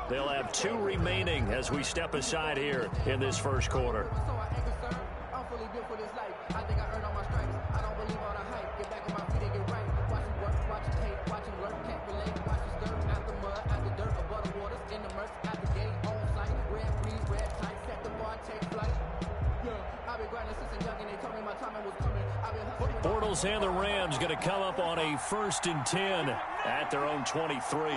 They'll have 2 remaining as we step aside here in this first quarter. Bortles and the Rams going to come up on a 1st and 10 at their own 23.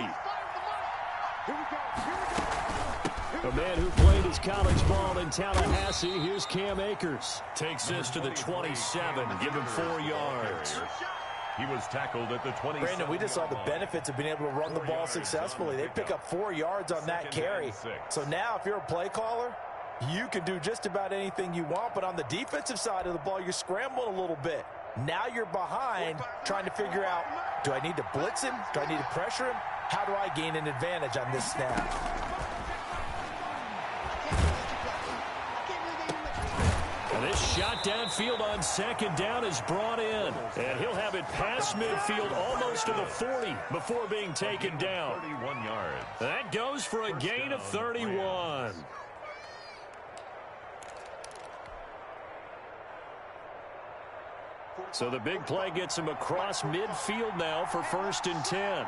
A man who played his college ball in Tallahassee, here's Cam Akers. Takes this to the 27, give him 4 yards. He was tackled at the 20. Brandon, we just saw the benefits of being able to run the ball successfully. They pick up 4 yards on that carry. So now if you're a play caller, you can do just about anything you want. But on the defensive side of the ball, you're scrambling a little bit. Now you're behind trying to figure out, do I need to blitz him? Do I need to pressure him? How do I gain an advantage on this snap? And this shot downfield on 2nd down is brought in. And he'll have it past midfield almost to the 40 before being taken down. 31 yards. That goes for a gain of 31. So the big play gets him across midfield now for 1st and 10.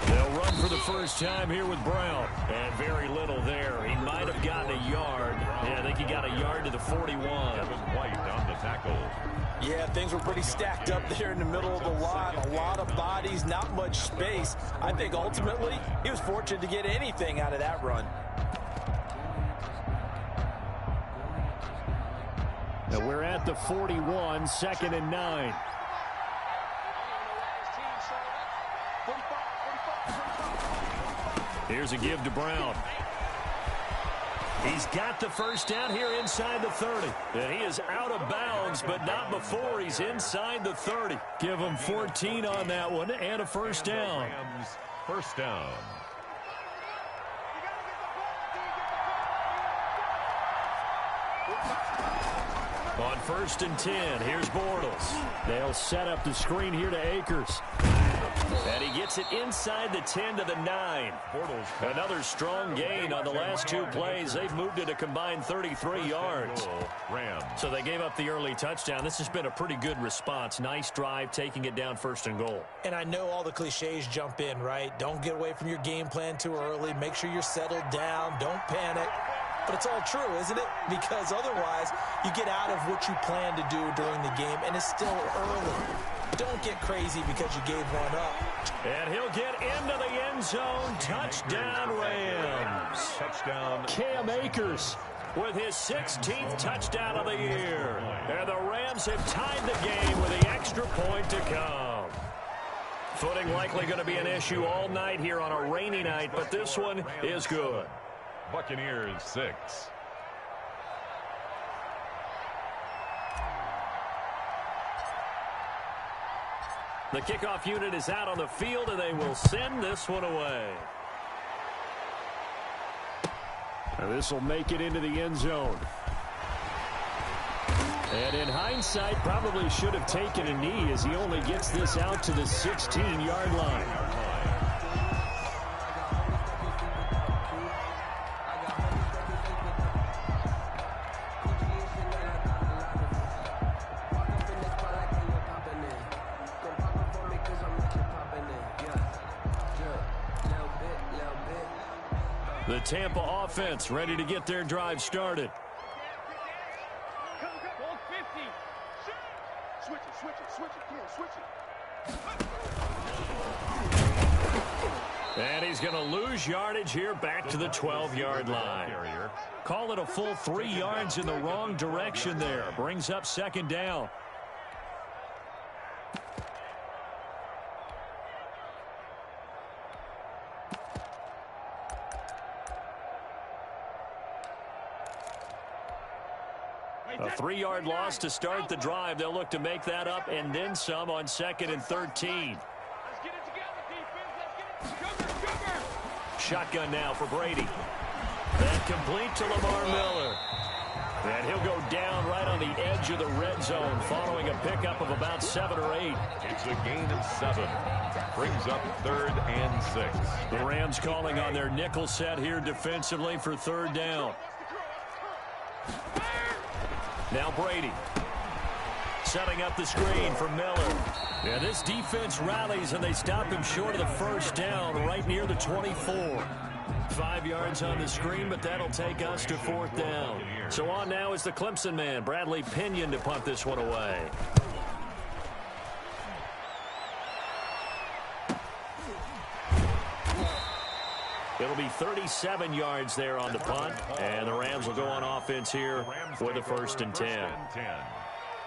They'll run for the first time here with Brown. And very little there. He might have gotten a yard. Yeah, I think he got a yard to the 41. White on the tackle. Yeah, things were pretty stacked up there in the middle of the line. A lot of bodies, not much space. I think ultimately he was fortunate to get anything out of that run. Now we're at the 41, 2nd and 9. Here's a give to Brown. He's got the first down here inside the 30. And he is out of bounds, but not before he's inside the 30. Give him 14 on that one and a first down. First down. On 1st and 10, here's Bortles. They'll set up the screen here to Akers. And he gets it inside the 10 to the 9. Bortles. Another strong gain on the last 2 plays. They've moved it a combined 33 yards. Rams. So they gave up the early touchdown. This has been a pretty good response. Nice drive, taking it down 1st and goal. And I know all the cliches jump in, right? Don't get away from your game plan too early. Make sure you're settled down. Don't panic. But it's all true, isn't it? Because otherwise, you get out of what you plan to do during the game, and it's still early. Don't get crazy because you gave one up. And he'll get into the end zone. Touchdown, Rams. Touchdown. Cam Akers with his 16th touchdown of the year. And the Rams have tied the game with the extra point to come. Footing likely going to be an issue all night here on a rainy night, but this one is good. Buccaneers 6. The kickoff unit is out on the field, and they will send this one away. And this will make it into the end zone. And in hindsight, probably should have taken a knee as he only gets this out to the 16-yard line. The Tampa offense ready to get their drive started. And he's going to lose yardage here back to the 12-yard line. Call it a full 3 yards in the wrong direction there. Brings up 2nd down. A 3-yard loss to start the drive. They'll look to make that up and then some on 2nd and 13. Shotgun now for Brady. And complete to Lamar Miller. And he'll go down right on the edge of the red zone following a pickup of about 7 or 8. It's a gain of 7. Brings up 3rd and 6. The Rams calling on their nickel set here defensively for 3rd down. Now Brady. Setting up the screen for Miller. Yeah, this defense rallies and they stop him short of the 1st down right near the 24. 5 yards on the screen, but that'll take us to 4th down. So on now is the Clemson man, Bradley Pinion, to punt this one away. It'll be 37 yards there on the punt, and the Rams will go on offense here with a 1st and 10.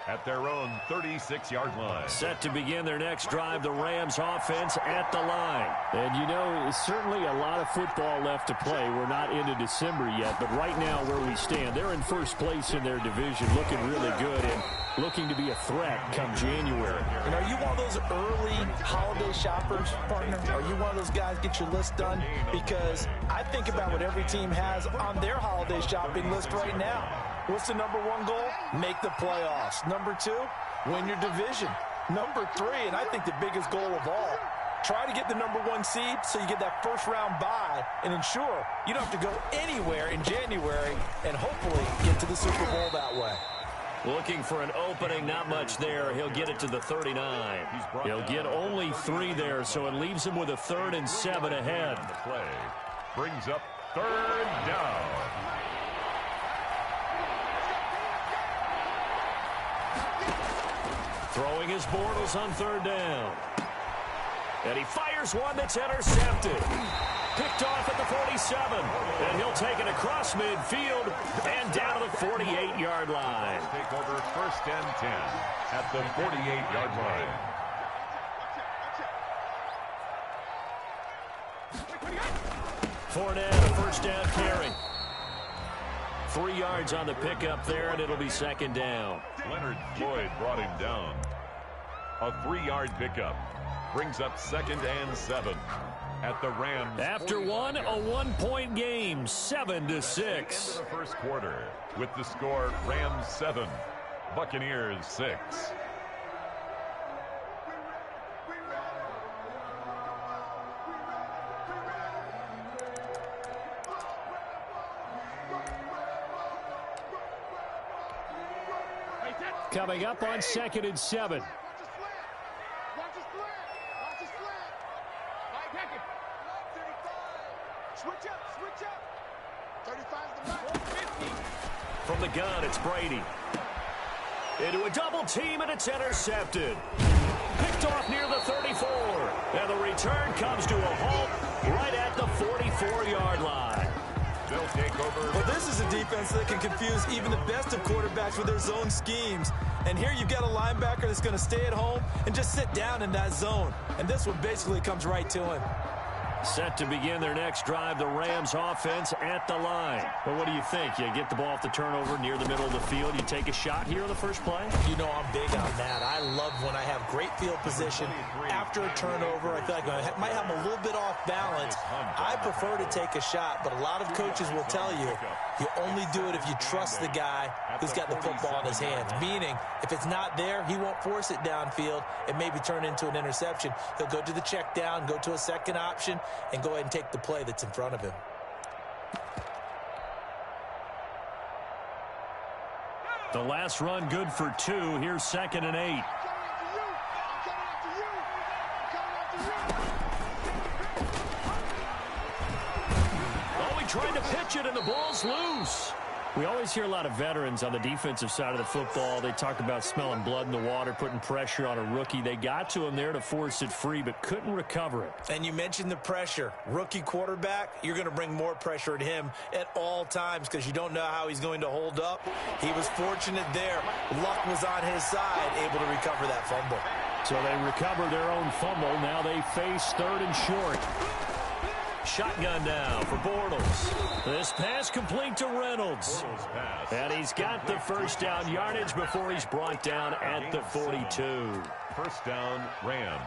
At their own 36-yard line. Set to begin their next drive, the Rams offense at the line. And, you know, certainly a lot of football left to play. We're not into December yet, but right now where we stand, they're in 1st place in their division, looking really good and looking to be a threat come January. And are you one of those early holiday shoppers, partner? Are you one of those guys get your list done? Because I think about what every team has on their holiday shopping list right now. What's the number 1 goal? Make the playoffs. Number 2, win your division. Number 3, and I think the biggest goal of all, try to get the number 1 seed so you get that 1st round bye and ensure you don't have to go anywhere in January and hopefully get to the Super Bowl that way. Looking for an opening, not much there. He'll get it to the 39. He'll get only 3 there, so it leaves him with a 3rd and 7 ahead. The play brings up 3rd down. Throwing his Bortles on 3rd down. And he fires one that's intercepted. Picked off at the 47. And he'll take it across midfield and down to the 48-yard line. Take over 1st and 10 at the 48-yard line. Fournette, a 1st down carry. 3 yards on the pickup there, and it'll be 2nd down. Leonard Floyd brought him down. A 3-yard pickup brings up 2nd and 7 at the Rams. After one, a 1-point game, 7-6. The 1st quarter with the score Rams 7, Buccaneers 6. Coming up on 2nd and 7. From the gun, it's Brady. Into a double team, and it's intercepted. Picked off near the 34. And the return comes to a halt right at the 44-yard line. They'll take over. Well, this is a defense that can confuse even the best of quarterbacks with their zone schemes. And here you've got a linebacker that's going to stay at home and just sit down in that zone. And this one basically comes right to him. Set to begin their next drive, the Rams offense at the line. Well, what do you think? You get the ball off the turnover near the middle of the field. You take a shot here on the first play? You know I'm big on that. I love when I have great field position after a turnover. I feel like I might have a little bit off balance. I prefer to take a shot, but a lot of coaches will tell you you only do it if you trust the guy who's got the football in his hands. Meaning, if it's not there, he won't force it downfield and maybe turn into an interception. He'll go to the check down, go to a second option, and go ahead and take the play that's in front of him. The last run good for 2. Here's 2nd and 8. Oh, he tried to pitch it, and the ball's loose. We always hear a lot of veterans on the defensive side of the football. They talk about smelling blood in the water, putting pressure on a rookie. They got to him there to force it free, but couldn't recover it. And you mentioned the pressure. Rookie quarterback, you're going to bring more pressure at him at all times because you don't know how he's going to hold up. He was fortunate there. Luck was on his side, able to recover that fumble. So they recover their own fumble. Now they face 3rd and short. Shotgun now for Bortles. This pass complete to Reynolds. And he's got the 1st down yardage before he's brought down at the 42. 1st down, Rams.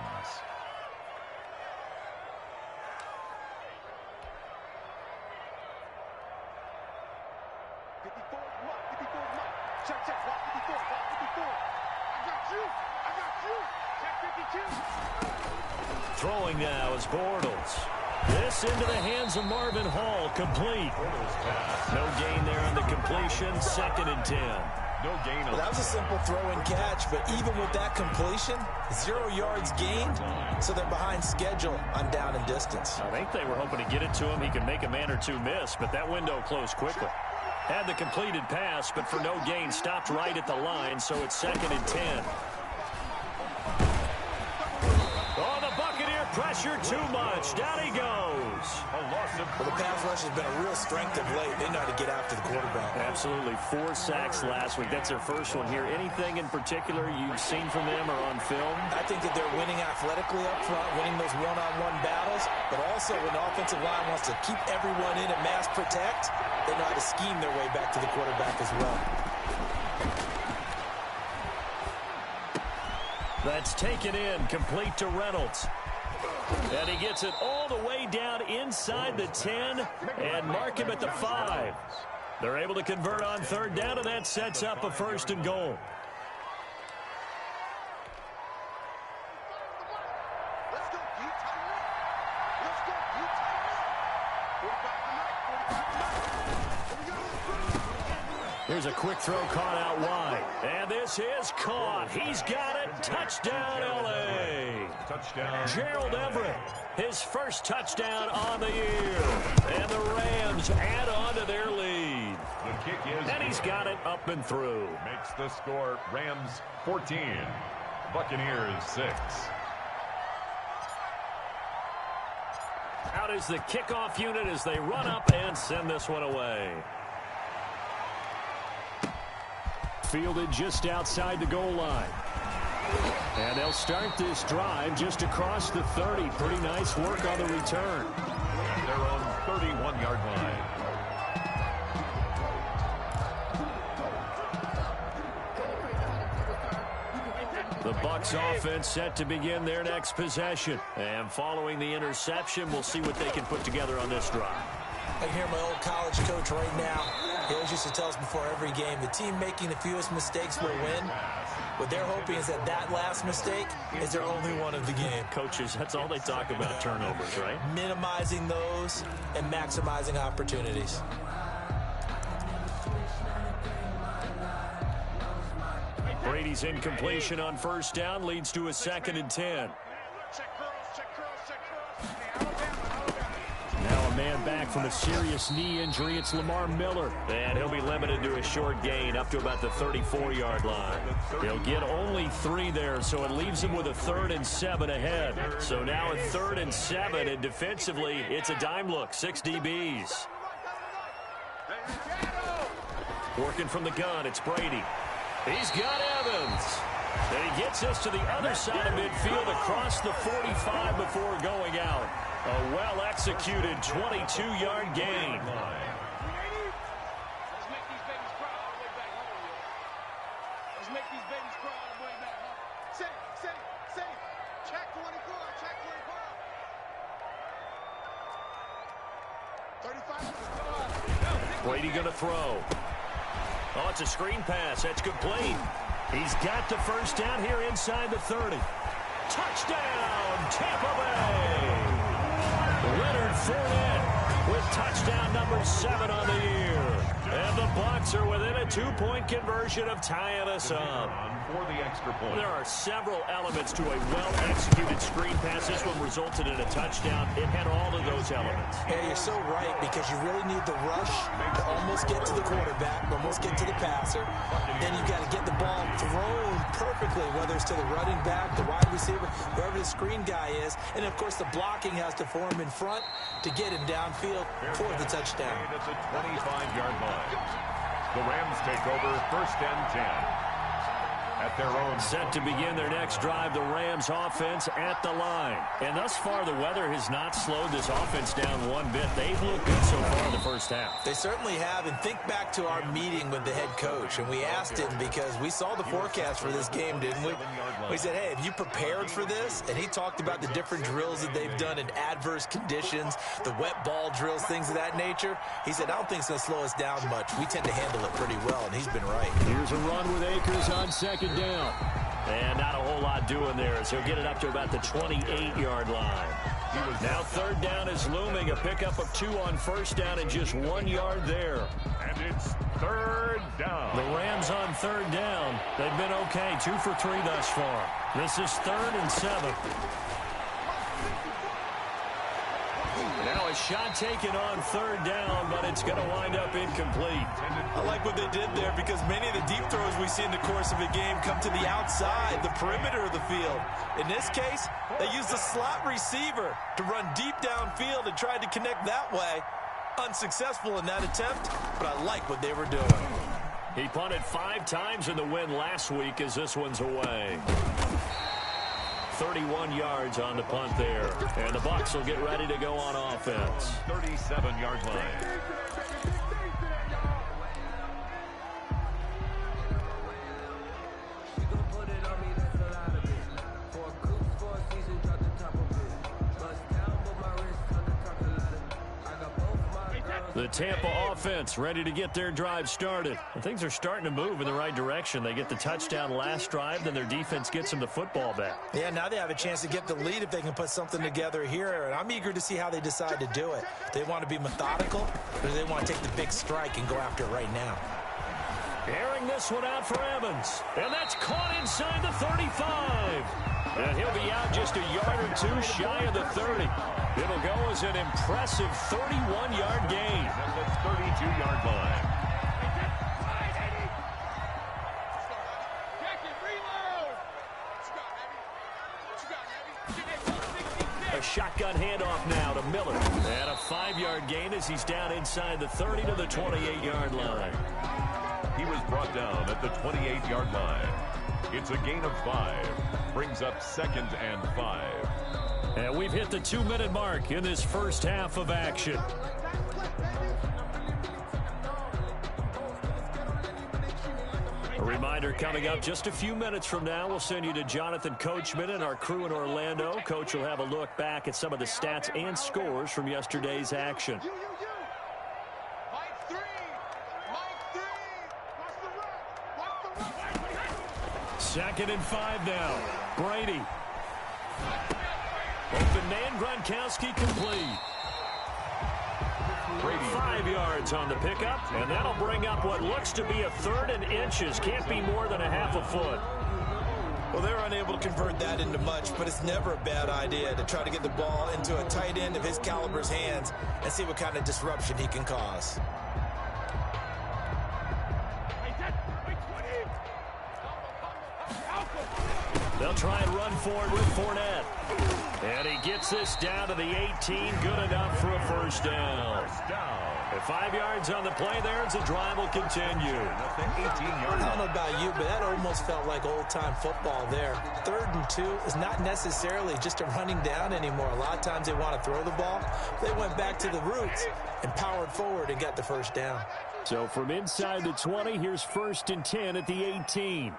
54, Mike. 54, Mike. Check, check. Block 54, block 54. I got you. I got you. Check 52. Throwing now is Bortles. This into the hands of Marvin Hall, complete. No gain there on the completion, 2nd and 10. No gain on that was a simple throw and catch, but even with that completion, 0 yards gained, so they're behind schedule on down and distance. I think they were hoping to get it to him. He could make a man or two miss, but that window closed quickly. Had the completed pass, but for no gain, stopped right at the line, so it's 2nd and 10. Oh, the Buccaneer pressure too much. Down he goes. Well, the pass rush has been a real strength of late. They know how to get after the quarterback. Absolutely. 4 sacks last week. That's their first one here. Anything in particular you've seen from them or on film? I think that they're winning athletically up front, winning those one-on-one battles, but also when the offensive line wants to keep everyone in and mass protect, they know how to scheme their way back to the quarterback as well. That's taken in, complete to Reynolds. And he gets it all the way down inside the 10 and mark him at the 5. They're able to convert on 3rd down, and that sets up a 1st and goal. Here's a quick throw caught out wide. And this is caught. He's got it. Touchdown, L.A. Touchdown. Gerald Everett, his first touchdown on the year. And the Rams add on to their lead. The kick is... And he's got it up and through. Makes the score Rams 14, Buccaneers 6. Out is the kickoff unit as they run up and send this one away. Fielded just outside the goal line. And they'll start this drive just across the 30. Pretty nice work on the return. At their own 31-yard line. The Bucs offense set to begin their next possession. And following the interception, we'll see what they can put together on this drive. I can hear my old college coach right now. He always used to tell us before every game, the team making the fewest mistakes will win. What they're hoping is that that last mistake is their only one of the game. Coaches, that's all they talk about, turnovers, right? Minimizing those and maximizing opportunities. Brady's incompletion on 1st down leads to a 2nd and 10. Now a man back from a serious knee injury. It's Lamar Miller. And he'll be limited to a short gain up to about the 34-yard line. He'll get only 3 there, so it leaves him with a 3rd and 7 ahead. So now a 3rd and 7, and defensively, it's a dime look. 6 DBs. Working from the gun, it's Brady. He's got Evans. And he gets us to the other side of midfield across the 45 before going out. A well-executed 22-yard gain. Let's make these babies cry all the way back home. Say. Check 24, check 25. 35. Brady going to throw. Oh, it's a screen pass. That's complete. He's got the 1st down here inside the 30. Touchdown, Tampa Bay. Leonard Fournette with touchdown number 7 on the year. And the Bucs are within a 2-point conversion of tying us up. For the extra point. There are several elements to a well-executed screen pass. This one resulted in a touchdown. It had all of those elements. Yeah, you're so right, because you really need the rush to almost get to the quarterback, almost get to the passer. Then you've got to get the ball thrown perfectly, whether it's to the running back, the wide receiver, whoever the screen guy is. And, of course, the blocking has to form in front to get him downfield for the touchdown. It's a 25-yard line. The Rams take over 1st and 10. at their own. Set to begin their next drive, the Rams offense at the line. And thus far, the weather has not slowed this offense down one bit. They've looked good so far in the first half. They certainly have. And think back to our meeting with the head coach. And we asked him because we saw the forecast for this game, didn't we? We said, hey, have you prepared for this? And he talked about the different drills that they've done in adverse conditions, the wet ball drills, things of that nature. He said, I don't think it's going to slow us down much. We tend to handle it pretty well, and he's been right. Here's a run with Akers on second down. And not a whole lot doing there, as he'll get it up to about the 28-yard line. Now third down is looming. A pickup of 2 on first down and just 1 yard there. And it's third down. The Rams on third down. They've been okay, 2 for 3 thus far. This is 3rd and 7. Now a shot taken on third down, but it's going to wind up incomplete. I like what they did there because many of the deep throws we see in the course of a game come to the outside, the perimeter of the field. In this case, they used a slot receiver to run deep downfield and tried to connect that way. Unsuccessful in that attempt, but I like what they were doing. He punted 5 times in the win last week as this one's away. 31 yards on the punt there. And the Bucs will get ready to go on offense. 37-yard line. The Tampa offense ready to get their drive started. And things are starting to move in the right direction. They get the touchdown last drive, then their defense gets them the football back. Yeah, now they have a chance to get the lead if they can put something together here. And I'm eager to see how they decide to do it. They want to be methodical, or do they want to take the big strike and go after it right now? Airing this one out for Evans. And that's caught inside the 35. And he'll be out just a yard or 2 shy of the 30. It'll go as an impressive 31-yard gain. At the 32-yard line. A shotgun handoff now to Miller. And a 5-yard gain as he's down inside the 30 to the 28-yard line. He was brought down at the 28-yard line. It's a gain of 5. Brings up 2nd and 5. And we've hit the 2-minute mark in this first half of action. A reminder coming up just a few minutes from now, we'll send you to Jonathan Coachman and our crew in Orlando. Coach will have a look back at some of the stats and scores from yesterday's action. Second and 5 now. Brady. Open man, Gronkowski complete. Brady. 5 yards on the pickup, and that'll bring up what looks to be a 3rd and inches. Can't be more than a half a foot. Well, they're unable to convert that into much, but it's never a bad idea to try to get the ball into a tight end of his caliber's hands and see what kind of disruption he can cause. They'll try and run forward with Fournette. And he gets this down to the 18. Good enough for a first down. At 5 yards on the play there, as the drive will continue. I don't know about you, but that almost felt like old-time football there. 3rd and 2 is not necessarily just a running down anymore. A lot of times they want to throw the ball. They went back to the roots and powered forward and got the first down. So from inside the 20, here's 1st and 10 at the 18.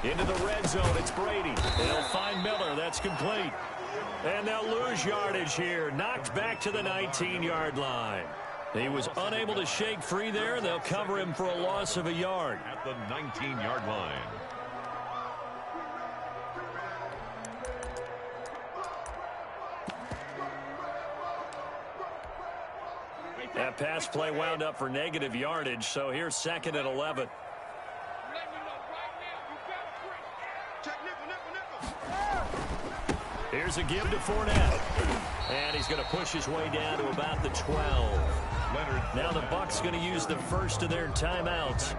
Into the red zone, it's Brady. They'll find Miller, that's complete. And they'll lose yardage here. Knocked back to the 19-yard line. He was unable to shake free there, and they'll cover him for a loss of a yard. At the 19-yard line. That pass play wound up for negative yardage, so here's 2nd and 11. Here's a give to Fournette. And he's going to push his way down to about the 12. Now the Bucs going to use the first of their timeouts,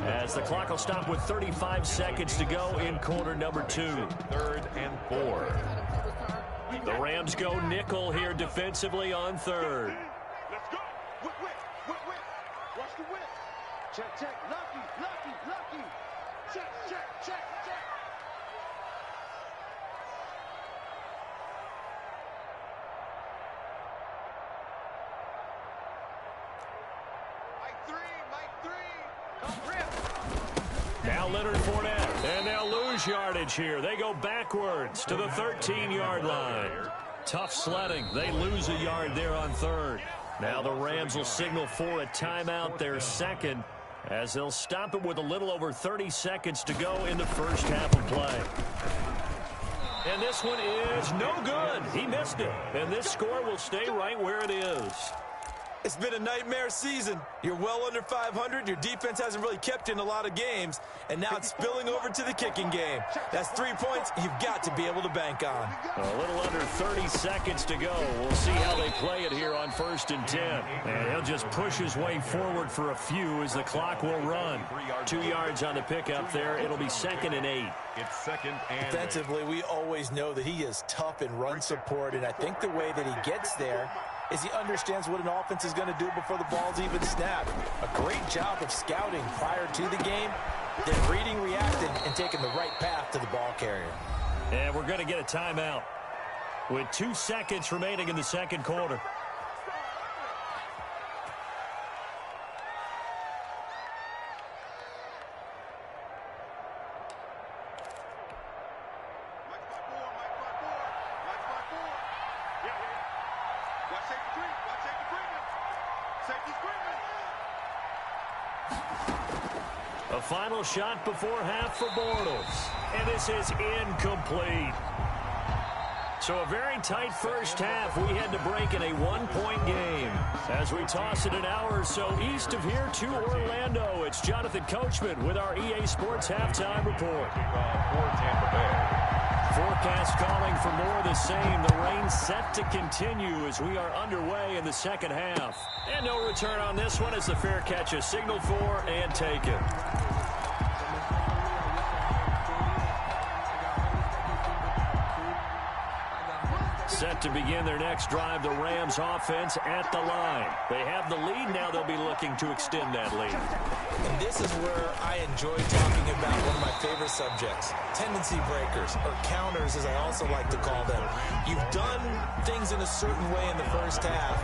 as the clock will stop with 35 seconds to go in quarter number 2. 3rd and 4. The Rams go nickel here defensively on 3rd. Check, check. Lucky, lucky, lucky. Check, check, check, check. Mike 3. Come rip. Now Leonard Fournette, and they'll lose yardage here. They go backwards to the 13-yard line. Tough sledding. They lose a yard there on third. Now the Rams will signal for a timeout, their second, as they'll stop it with a little over 30 seconds to go in the first half of play. And this one is no good. He missed it. And this score will stay right where it is. It's been a nightmare season. You're well under 500. Your defense hasn't really kept you in a lot of games. And now it's spilling over to the kicking game. That's 3 points you've got to be able to bank on. A little under 30 seconds to go. We'll see how they play it here on 1st and 10. And he'll just push his way forward for a few as the clock will run. 2 yards on the pickup there. It'll be 2nd and 8. It's 2nd and 8. Defensively, we always know that he is tough in run support. And I think the way that he gets there is he understands what an offense is going to do before the ball's even snapped. A great job of scouting prior to the game, then reading, reacting, and taking the right path to the ball carrier. And we're going to get a timeout with 2 seconds remaining in the second quarter. A final shot before half for Bortles. And this is incomplete. So a very tight first half. We had to break in a 1-point game. As we toss it an hour or so east of here to Orlando, it's Jonathan Coachman with our EA Sports Halftime Report. For Tampa Bay. Forecast calling for more of the same. The rain set to continue as we are underway in the second half. And no return on this one as the fair catch is signaled for and taken. Set to begin their next drive, the Rams offense at the line. They have the lead now. They'll be looking to extend that lead. And this is where I enjoy talking about one of my favorite subjects, tendency breakers, or counters as I also like to call them. You've done things in a certain way in the first half,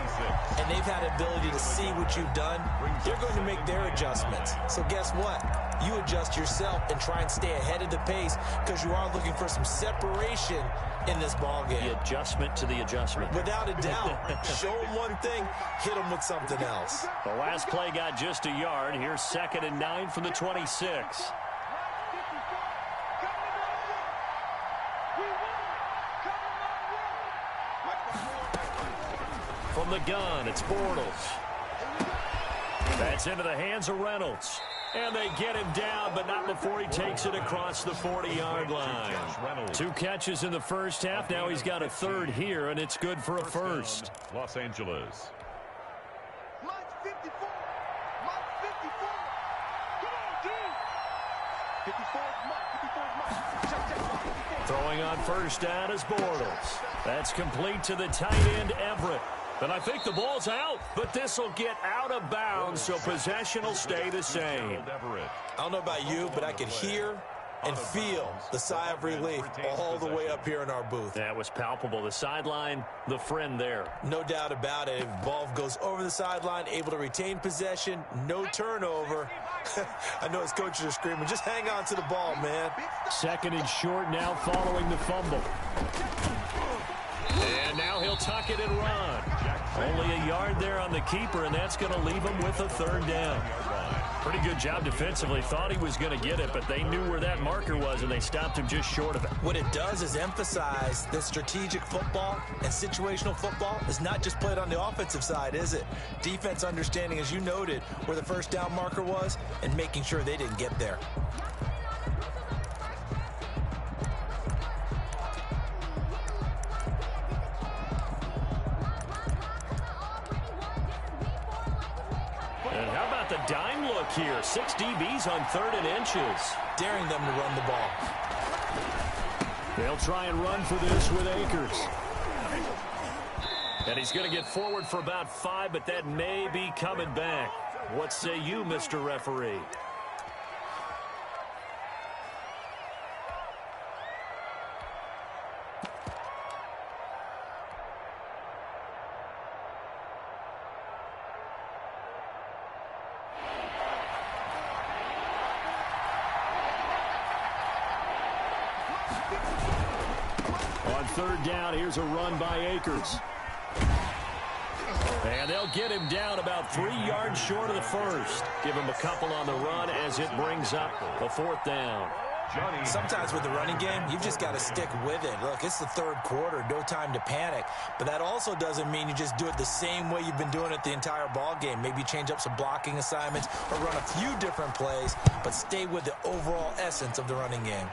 and they've had the ability to see what you've done. They're going to make their adjustments. So guess what? You adjust yourself and try and stay ahead of the pace because you are looking for some separation in this ball game. The adjustment to the adjustment. Without a doubt. Show them one thing, hit them with something else. The last play got just a yard. Here's 2nd and 9 from the 26. From the gun, it's Bortles. That's into the hands of Reynolds. And they get him down, but not before he takes it across the 40-yard line. 2 catches in the first half. Now he's got a third here, and it's good for a first. Los Angeles. Mike 54. Mike 54. Come on, dude. 54 is Mike. 54 is Mike. Check, check. 54. Throwing on first down is Bortles. That's complete to the tight end, Everett. And I think the ball's out, but this will get out of bounds, so possession will stay the same. I don't know about you, but I could hear and feel the sigh of relief all the way up here in our booth. That was palpable. The sideline, the friend there. No doubt about it. If ball goes over the sideline, able to retain possession, no turnover. I know his coaches are screaming, just hang on to the ball, man. 2nd and short now following the fumble. And now he'll tuck it and run. Only a yard there on the keeper, and that's going to leave him with a third down. Pretty good job defensively. Thought he was going to get it, but they knew where that marker was, and they stopped him just short of it. What it does is emphasize that strategic football and situational football is not just played on the offensive side, is it? Defense understanding, as you noted, where the first down marker was and making sure they didn't get there. The dime look here. 6 DBs on 3rd and inches. Daring them to run the ball. They'll try and run for this with Akers. And he's going to get forward for about 5, but that may be coming back. What say you, Mr. Referee? On third down, here's a run by Akers. And they'll get him down about 3 yards short of the first. Give him a couple on the run as it brings up a fourth down. Sometimes with the running game, you've just got to stick with it. Look, it's the third quarter, no time to panic. But that also doesn't mean you just do it the same way you've been doing it the entire ball game. Maybe change up some blocking assignments or run a few different plays, but stay with the overall essence of the running game.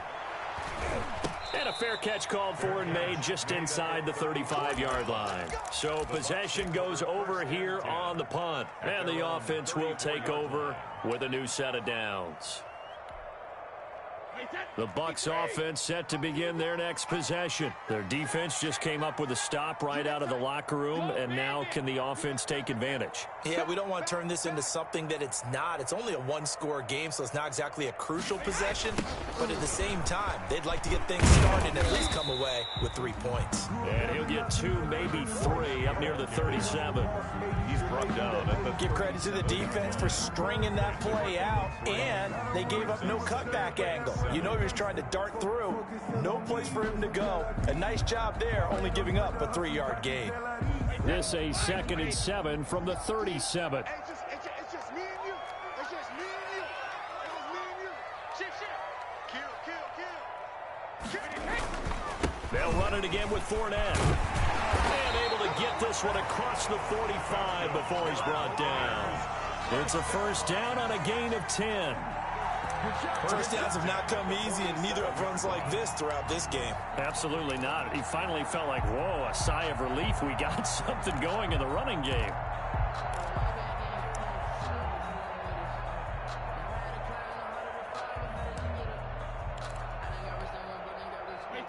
And a fair catch called for and made just inside the 35-yard line. So possession goes over here on the punt. And the offense will take over with a new set of downs. The Bucs offense set to begin their next possession. Their defense just came up with a stop right out of the locker room, and now can the offense take advantage? Yeah, we don't want to turn this into something that it's not. It's only a one-score game, so it's not exactly a crucial possession. But at the same time, they'd like to get things started and at least come away with 3 points. And he'll get 2, maybe 3, up near the 37. He's brought down at the Give credit to the defense for stringing that play out, and they gave up no cutback angle. You know he was trying to dart through. No place for him to go. A nice job there, only giving up a 3-yard gain. This a 2nd and 7 from the 37. It's just me and you. It's just me and you. It's just me and you. Shit. Kill. They'll run it again with Fournette. And able to get this one across the 45 before he's brought down. It's a first down on a gain of 10. First downs have not come easy, and neither have runs like this throughout this game. Absolutely not. He finally felt like, whoa, a sigh of relief. We got something going in the running game.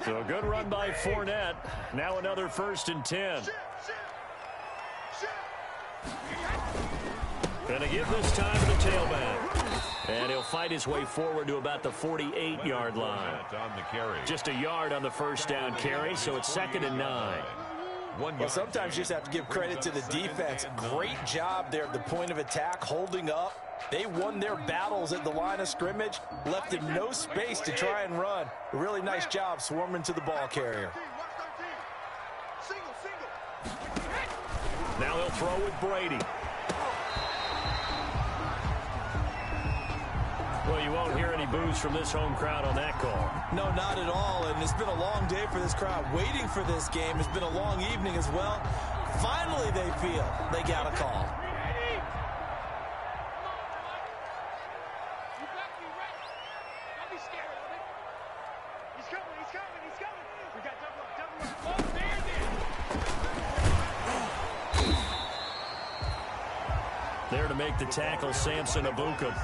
So a good run by Fournette. Now another 1st and 10. And a give this time to the tailback. And he'll fight his way forward to about the 48-yard line. Just a yard on the first down carry, so it's 2nd and 9. Well, sometimes you just have to give credit to the defense. Great job there at the point of attack, holding up. They won their battles at the line of scrimmage, left him no space to try and run. A really nice job swarming to the ball carrier. Now he'll throw with Brady. Well, you won't hear any boos from this home crowd on that call. No, not at all, and it's been a long day for this crowd waiting for this game. It's been a long evening as well. Finally, they feel they got a call. There to make the tackle, Samson Abuka.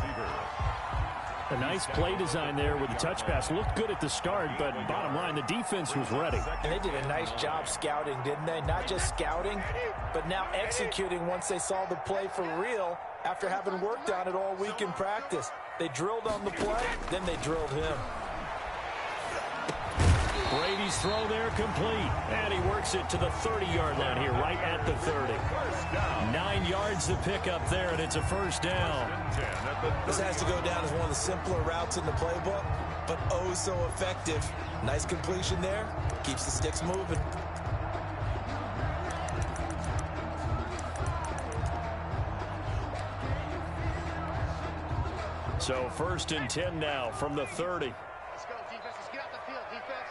A nice play design there with the touch pass. Looked good at the start, but bottom line, the defense was ready. And they did a nice job scouting, didn't they? Not just scouting, but now executing once they saw the play for real after having worked on it all week in practice. They drilled on the play, then they drilled him. Brady's throw there complete. And he works it to the 30-yard line here, right at the 30. 9 yards to pick up there, and it's a first down. This has to go down as one of the simpler routes in the playbook, but oh so effective. Nice completion there. Keeps the sticks moving. So 1st and 10 now from the 30. Let's go, defense. Let's get out the field, defense.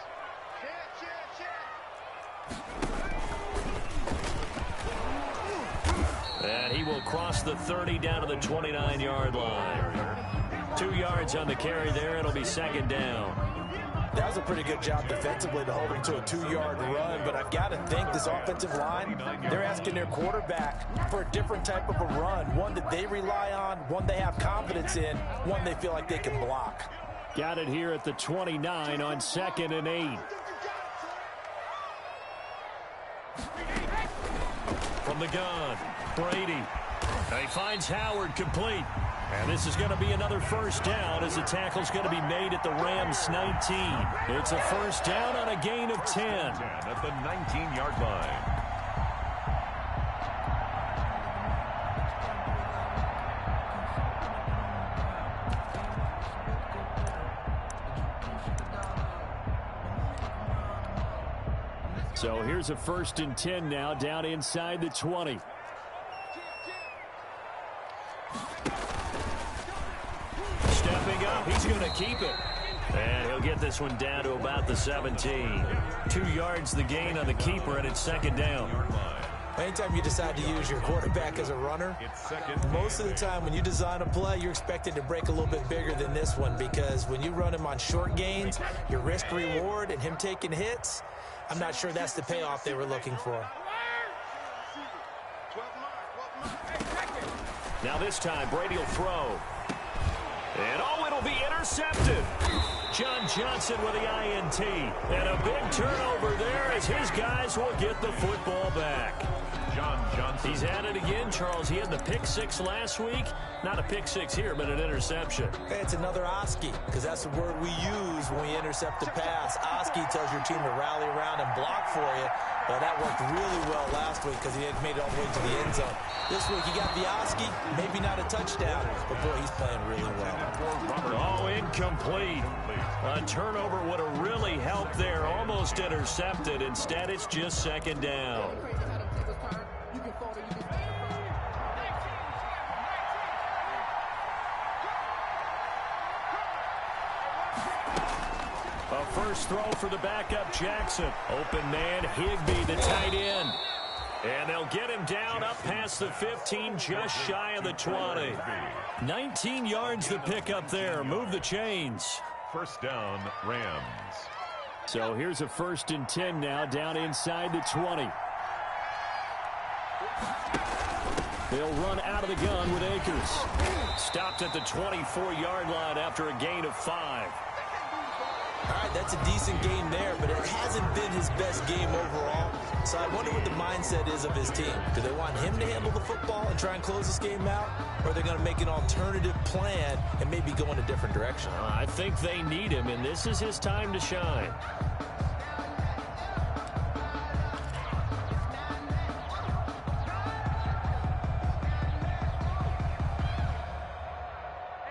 And he will cross the 30 down to the 29-yard line. 2 yards on the carry there. It'll be 2nd down. That was a pretty good job defensively to hold him to a 2-yard run, but I've got to think this offensive line, they're asking their quarterback for a different type of a run, one that they rely on, one they have confidence in, one they feel like they can block. Got it here at the 29 on 2nd and 8. From the gun, Brady. He finds Howard complete. And this is going to be another first down as the tackle's going to be made at the Rams 19. It's a first down on a gain of 10. At the 19-yard line. So here's a 1st and 10 now, down inside the 20. Stepping up, he's going to keep it. And he'll get this one down to about the 17. 2 yards the gain on the keeper, and it's 2nd down. Anytime you decide to use your quarterback as a runner, most of the time when you design a play, you're expected to break a little bit bigger than this one, because when you run him on short gains, your risk-reward and him taking hits, I'm not sure that's the payoff they were looking for. Now this time, Brady will throw. And oh, it'll be intercepted. John Johnson with the INT. And a big turnover there as his guys will get the football back. John Johnson. He's at it again, Charles. He had the pick 6 last week. Not a pick 6 here, but an interception. Hey, it's another Oski, because that's the word we use when we intercept a pass. Oski tells your team to rally around and block for you. Well, that worked really well last week because he had made it all the way to the end zone. This week, he got the Oski, maybe not a touchdown, but boy, he's playing really well. Oh, incomplete. A turnover would have really helped there. Almost intercepted. Instead, it's just 2nd down. A first throw for the backup Jackson. Open man, Higbee, the tight end. And they'll get him down up past the 15, just shy of the 20. 19 yards the pickup there. Move the chains. First down, Rams. So here's a 1st and 10 now, down inside the 20. They'll run out of the gun with Akers. Stopped at the 24-yard line after a gain of 5. All right, that's a decent game there, but it hasn't been his best game overall. So I wonder what the mindset is of his team. Do they want him to handle the football and try and close this game out? Or are they going to make an alternative plan and maybe go in a different direction? I think they need him, and this is his time to shine.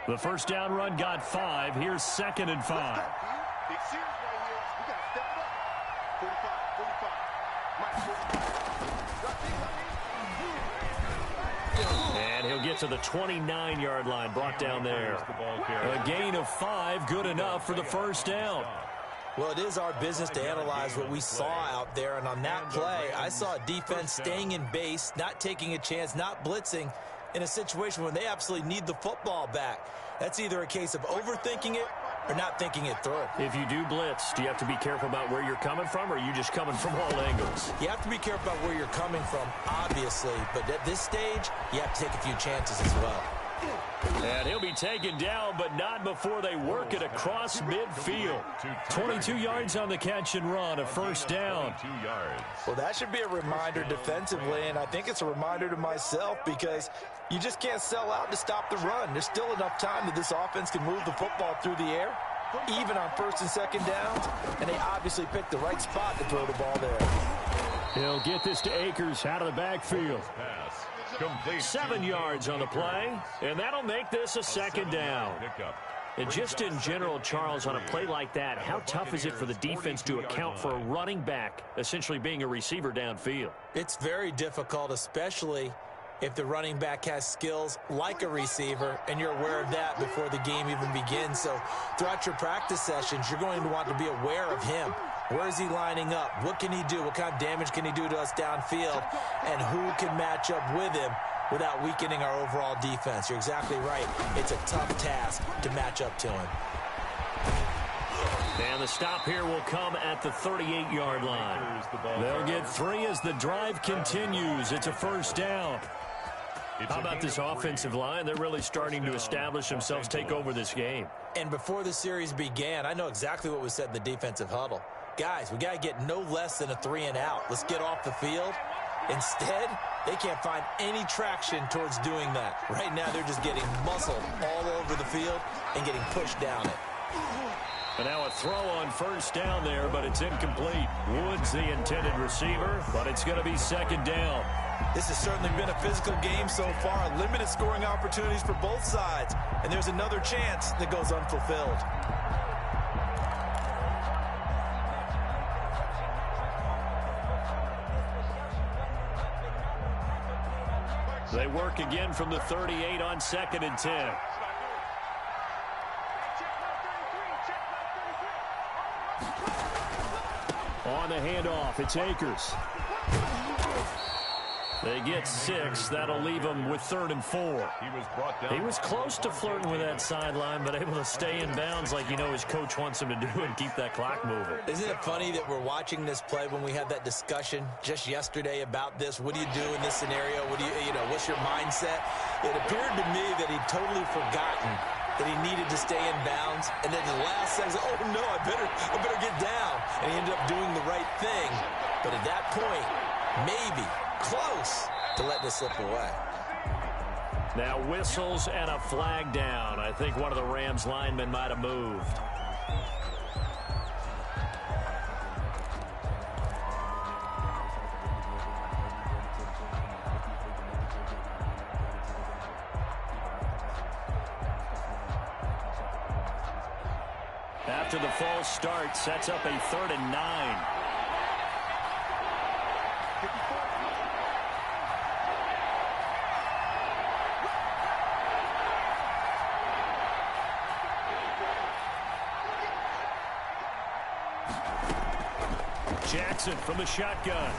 The first down run got 5. Here's 2nd and 5. Big series right here. We got to step it up. 45. And he'll get to the 29-yard line, brought down there. A gain of 5, good enough for the first down. Well, it is our business to analyze what we saw out there, and on that play, I saw a defense staying in base, not taking a chance, not blitzing, in a situation where they absolutely need the football back. That's either a case of overthinking it or not thinking it through. If you do blitz, do you have to be careful about where you're coming from, or are you just coming from all angles? You have to be careful about where you're coming from, obviously, but at this stage, you have to take a few chances as well. And he'll be taken down, but not before they work it across midfield. 22 yards on the catch and run, a first down. 2 yards. Well, that should be a reminder defensively, and I think it's a reminder to myself, because you just can't sell out to stop the run. There's still enough time that this offense can move the football through the air, even on 1st and 2nd downs, and they obviously picked the right spot to throw the ball there. He'll get this to Akers out of the backfield. Pass. Complete. 7 yards on the play, and that'll make this a 2nd down. And just in general, Charles, on a play like that, how tough is it for the defense to account for a running back essentially being a receiver downfield? It's very difficult, especially if the running back has skills like a receiver, and you're aware of that before the game even begins. So throughout your practice sessions, you're going to want to be aware of him. Where is he lining up? What can he do? What kind of damage can he do to us downfield? And who can match up with him without weakening our overall defense? You're exactly right. It's a tough task to match up to him. And the stop here will come at the 38-yard line. They'll get 3 as the drive continues. It's a first down. How about this offensive line? They're really starting to establish themselves, take over this game. And before the series began, I know exactly what was said in the defensive huddle. Guys, we got to get no less than a 3 and out. Let's get off the field Instead, they can't find any traction towards doing that. Right now, they're just getting muscled all over the field and getting pushed down it. And now a throw on first down there, but it's incomplete. Wood's the intended receiver, but it's going to be second down. This has certainly been a physical game so far. Limited scoring opportunities for both sides. And there's another chance that goes unfulfilled. They work again from the 38 on 2nd and 10. On the handoff, it's Akers. They get 6. That'll leave them with 3rd and 4. He was close to flirting with that sideline, but able to stay in bounds like his coach wants him to do and keep that clock moving. Isn't it funny that we're watching this play when we had that discussion just yesterday about this? What do you do in this scenario? What do what's your mindset? It appeared to me that he'd totally forgotten that he needed to stay in bounds, and then the last second, oh no, I better get down. And he ended up doing the right thing. But at that point, maybe close to let this slip away. Now whistles and a flag down. I think one of the Rams linemen might have moved. After the false start, sets up a 3rd and 9. Jackson from the shotgun.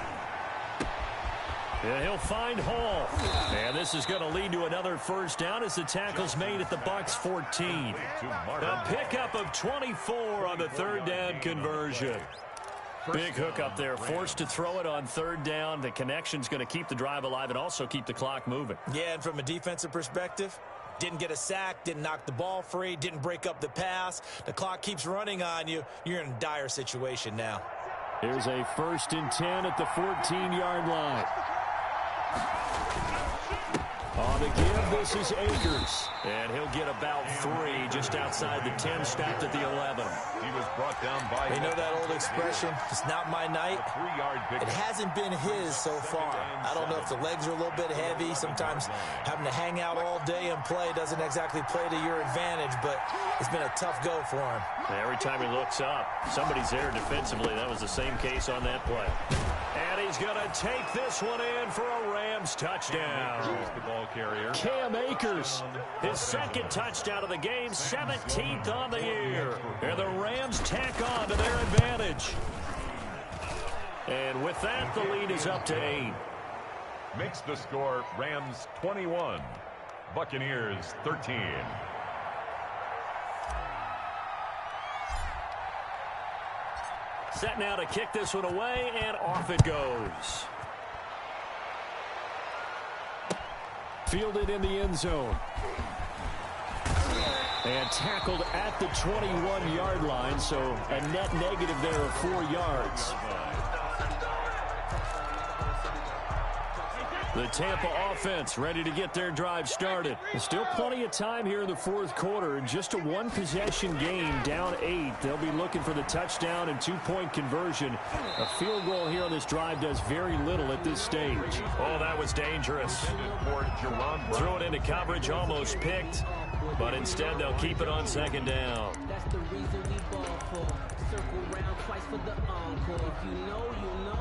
And he'll find Hall. And this is going to lead to another first down as the tackle's made at the Bucs 14. A pickup of 24 on the 3rd down conversion. Big hook up there, forced to throw it on 3rd down. The connection's going to keep the drive alive and also keep the clock moving. Yeah, and from a defensive perspective, didn't get a sack, didn't knock the ball free, didn't break up the pass. The clock keeps running on you. You're in a dire situation now. Here's a 1st and 10 at the 14-yard line. On the give, this is Akers. And he'll get about 3 just outside the 10, stopped at the 11. He was brought down by... You know that old expression, it's not my night? It hasn't been his so far. I don't know if the legs are a little bit heavy. Sometimes having to hang out all day and play doesn't exactly play to your advantage, but it's been a tough go for him. Every time he looks up, somebody's there defensively. That was the same case on that play. And he's going to take this one in for a Rams touchdown. The ball carrier. Cam Akers, his 2nd touchdown of the game, 17th on the year. And the Rams tack on to their advantage. And with that, the lead is up to 8. Makes the score Rams 21, Buccaneers 13. Set now to kick this one away, and off it goes. Fielded in the end zone. And tackled at the 21-yard line, so a net negative there of 4 yards. The Tampa offense ready to get their drive started. There's still plenty of time here in the 4th quarter. Just a 1-possession game, down 8. They'll be looking for the touchdown and 2-point conversion. A field goal here on this drive does very little at this stage. Oh, that was dangerous. Threw it into coverage, almost picked. But instead, they'll keep it on 2nd down. That's the reason we ball for. Circle round twice for the encore. If you know, you know.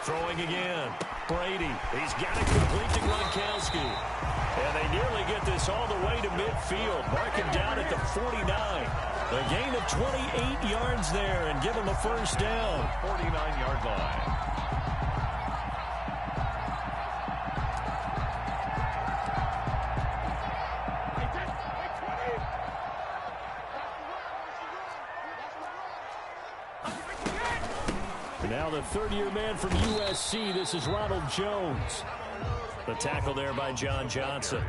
Throwing again. Brady. He's got it complete to Gronkowski. And they nearly get this all the way to midfield. Mark him down at the 49. A gain of 28 yards there and give him a first down. 49-yard line. Now the 3rd-year man from USC, this is Ronald Jones. The tackle there by John Johnson.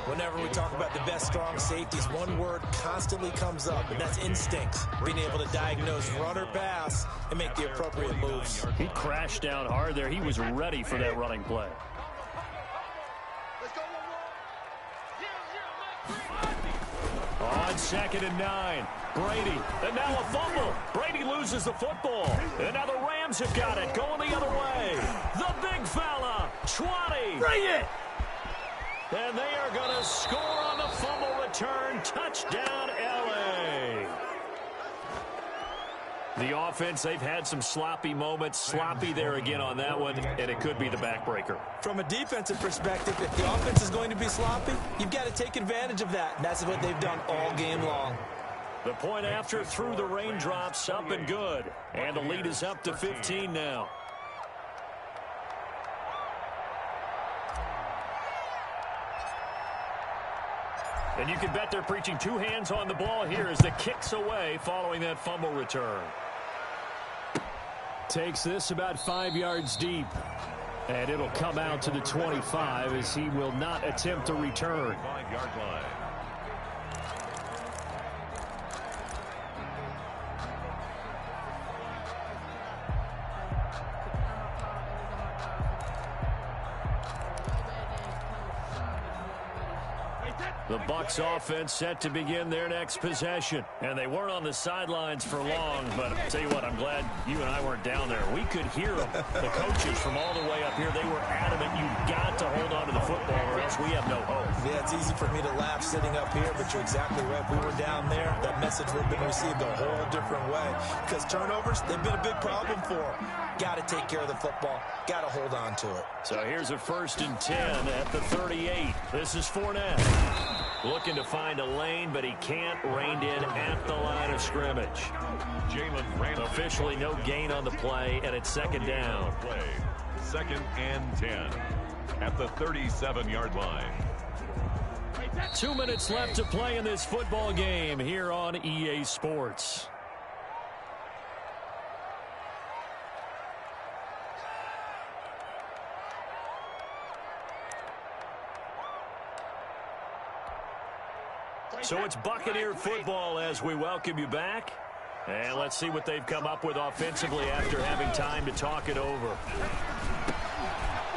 Whenever we talk about the best strong safeties, one word constantly comes up, and that's instincts. Being able to diagnose run or pass and make the appropriate moves. He crashed down hard there. He was ready for that running play. On 2nd and 9, Brady, and now a fumble. Brady loses the football, and now the Rams have got it, going the other way. The big fella, 20. Bring it! And they are going to score on the fumble return. Touchdown, L.A. The offense, they've had some sloppy moments. Sloppy there again on that one, and it could be the backbreaker. From a defensive perspective, if the offense is going to be sloppy, you've got to take advantage of that. And that's what they've done all game long. The point after through the raindrops, up and good. And the lead is up to 15 now. And you can bet they're preaching two hands on the ball here as the kick's away following that fumble return. Takes this about 5 yards deep. And it'll come out to the 25 as he will not attempt a return. 5-yard line. The Bucs offense set to begin their next possession. And they weren't on the sidelines for long, but I'll tell you what, I'm glad you and I weren't down there. We could hear them. The coaches from all the way up here, they were adamant, you've got to hold on to the football or else we have no hope. Yeah, it's easy for me to laugh sitting up here, but you're exactly right. If we were down there, that message would have been received a whole different way. Because turnovers, they've been a big problem for them. Got to take care of the football. Got to hold on to it. So here's a 1st and 10 at the 38. This is Fournette. Looking to find a lane, but he can't. Reined in at the line of scrimmage. Officially no gain on the play, and it's 2nd down. 2nd and 10 at the 37-yard line. 2 minutes left to play in this football game here on EA Sports. So it's Buccaneer football as we welcome you back. And let's see what they've come up with offensively after having time to talk it over.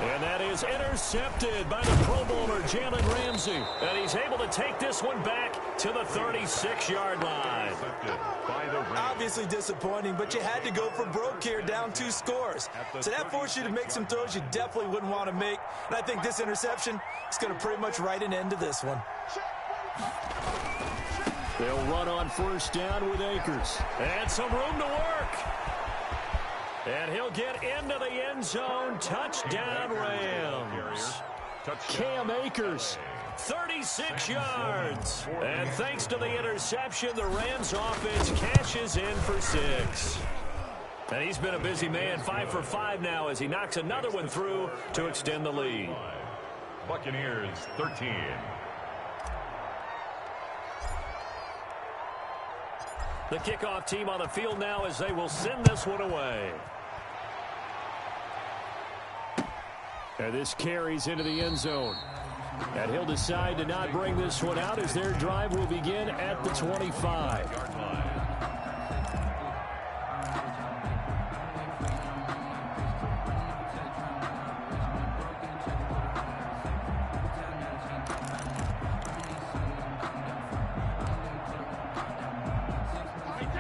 And that is intercepted by the Pro Bowler, Jalen Ramsey. And he's able to take this one back to the 36-yard line. Obviously disappointing, but you had to go for broke here, down 2 scores. So that forced you to make some throws you definitely wouldn't want to make. And I think this interception is going to pretty much write an end to this one. They'll run on 1st down with Akers. And some room to work. And he'll get into the end zone. Touchdown, Rams. Cam Akers, 36 yards. And thanks to the interception, the Rams offense cashes in for 6. And he's been a busy man, 5 for 5 now as he knocks another one through to extend the lead. Buccaneers 13. The kickoff team on the field now as they will send this one away. And this carries into the end zone. And he'll decide to not bring this one out as their drive will begin at the 25.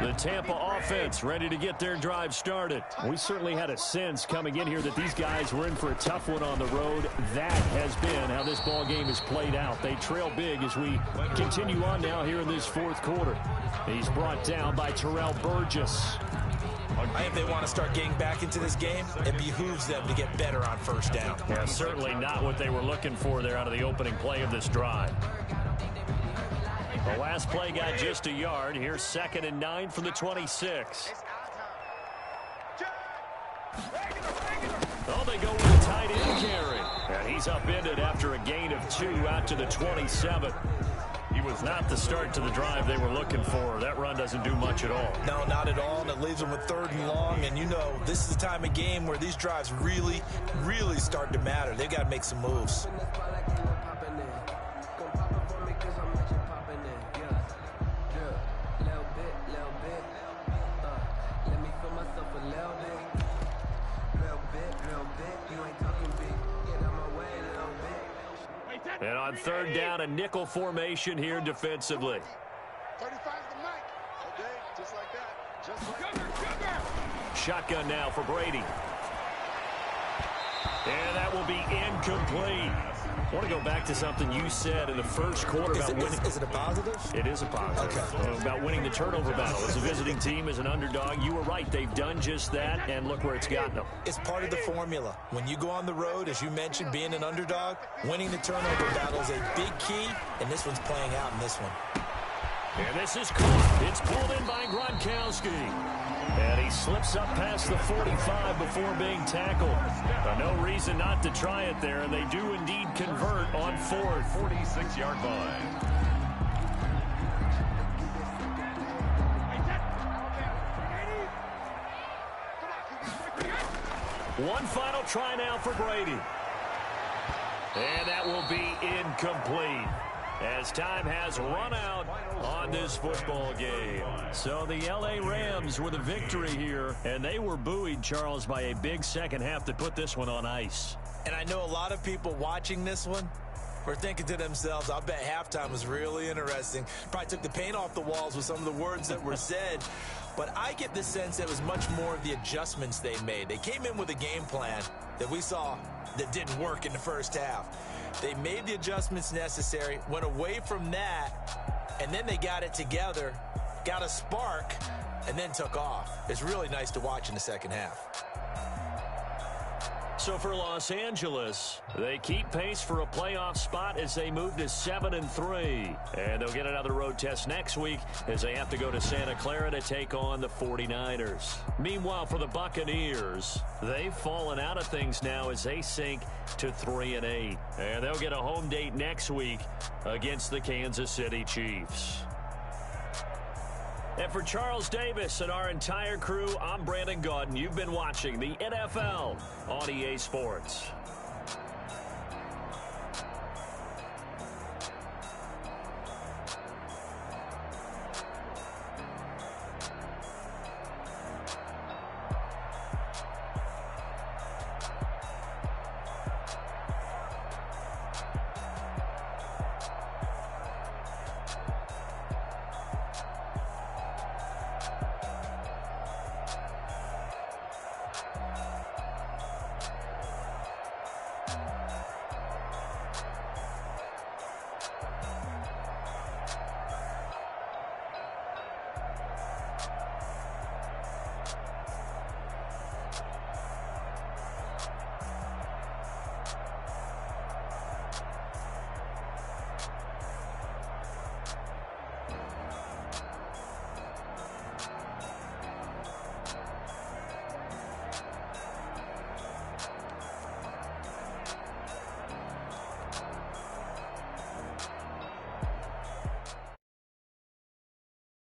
The Tampa offense ready to get their drive started. We certainly had a sense coming in here that these guys were in for a tough one on the road. That has been how this ball game has played out. They trail big as we continue on now here in this 4th quarter. He's brought down by Terrell Burgess. I think they want to start getting back into this game. It behooves them to get better on 1st down. Yeah, certainly not what they were looking for there out of the opening play of this drive. The last play got just a yard. Here's 2nd and 9 from the 26. Oh, they go with a tight end carry. And he's upended after a gain of 2 out to the 27. He was not the start to the drive they were looking for. That run doesn't do much at all. No, not at all, and it leaves them with 3rd and long. And you know, this is the time of game where these drives really, really start to matter. They've got to make some moves. myself a little bit. Little bit. You ain't talking big. Get out my way a little bit. And on third down, a nickel formation here defensively. 35's the mic. Okay, just like that. Just like that. Shotgun now for Brady. And that will be incomplete. I want to go back to something you said in the first quarter about winning. Is it a positive? It is a positive. Okay. About winning the turnover battle. As a visiting team, as an underdog, you were right. They've done just that, and look where it's gotten them. It's part of the formula. When you go on the road, as you mentioned, being an underdog, winning the turnover battle is a big key, and this one's playing out in this one. And this is caught. It's pulled in by Gronkowski. And he slips up past the 45 before being tackled. No reason not to try it there, and they do indeed convert on fourth. 46-yard line. One final try now for Brady. And that will be incomplete, as time has run out on this football game. So the L.A. Rams were the victory here, and they were buoyed, Charles, by a big second half to put this one on ice. And I know a lot of people watching this one were thinking to themselves, I'll bet halftime was really interesting. Probably took the paint off the walls with some of the words that were said. But I get the sense that it was much more of the adjustments they made. They came in with a game plan that we saw that didn't work in the first half. They made the adjustments necessary, went away from that, and then they got it together, got a spark, and then took off. It's really nice to watch in the second half. So for Los Angeles, they keep pace for a playoff spot as they move to 7-3. And they'll get another road test next week as they have to go to Santa Clara to take on the 49ers. Meanwhile, for the Buccaneers, they've fallen out of things now as they sink to 3-8. And they'll get a home date next week against the Kansas City Chiefs. And for Charles Davis and our entire crew, I'm Brandon Gaudin. You've been watching the NFL on EA Sports.